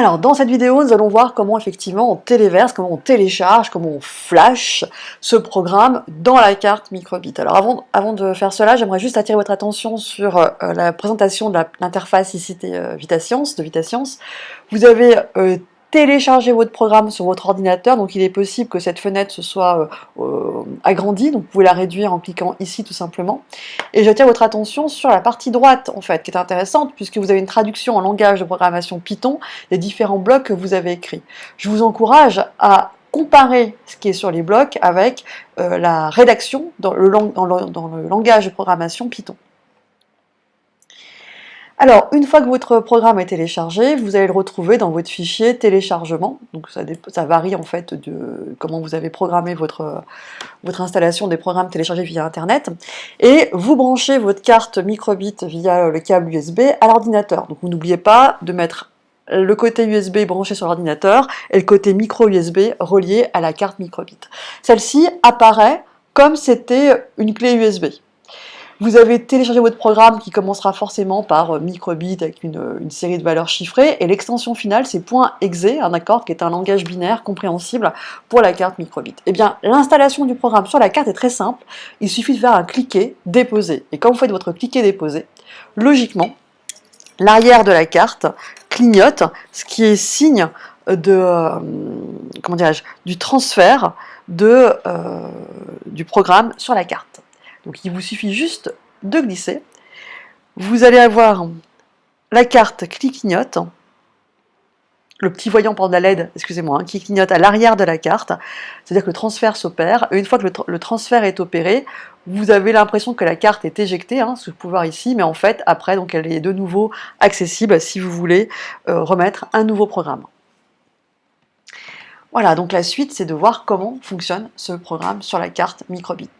Alors, dans cette vidéo, nous allons voir comment effectivement on téléverse, comment on télécharge, comment on flash ce programme dans la carte microbit. Alors avant de faire cela, j'aimerais juste attirer votre attention sur la présentation de l'interface ici de VitaScience. Vous avez téléchargé votre programme sur votre ordinateur, donc il est possible que cette fenêtre se soit agrandie, donc vous pouvez la réduire en cliquant ici tout simplement. Et j'attire votre attention sur la partie droite en fait, qui est intéressante puisque vous avez une traduction en langage de programmation Python des différents blocs que vous avez écrits. Je vous encourage à comparer ce qui est sur les blocs avec la rédaction dans le langage de programmation Python. Alors, une fois que votre programme est téléchargé, vous allez le retrouver dans votre fichier téléchargement. Donc ça varie en fait de comment vous avez programmé votre installation des programmes téléchargés via Internet. Et vous branchez votre carte microbit via le câble USB à l'ordinateur. Donc vous n'oubliez pas de mettre le côté USB branché sur l'ordinateur et le côté micro USB relié à la carte microbit. Celle-ci apparaît comme c'était une clé USB. Vous avez téléchargé votre programme qui commencera forcément par microbit avec une série de valeurs chiffrées, et l'extension finale c'est .exe, qui est un langage binaire compréhensible pour la carte microbit. Eh bien, l'installation du programme sur la carte est très simple, il suffit de faire un cliquer, déposer. Et quand vous faites votre cliquer, déposer, logiquement, l'arrière de la carte clignote, ce qui est signe de, du transfert du programme sur la carte. Donc il vous suffit juste de glisser, vous allez avoir la carte qui clignote, le petit voyant de la LED, excusez-moi, qui clignote à l'arrière de la carte, c'est-à-dire que le transfert s'opère, et une fois que le transfert est opéré, vous avez l'impression que la carte est éjectée, ce que vous pouvez voir ici, mais en fait, après, donc, elle est de nouveau accessible si vous voulez remettre un nouveau programme. Voilà, donc la suite, c'est de voir comment fonctionne ce programme sur la carte microbit.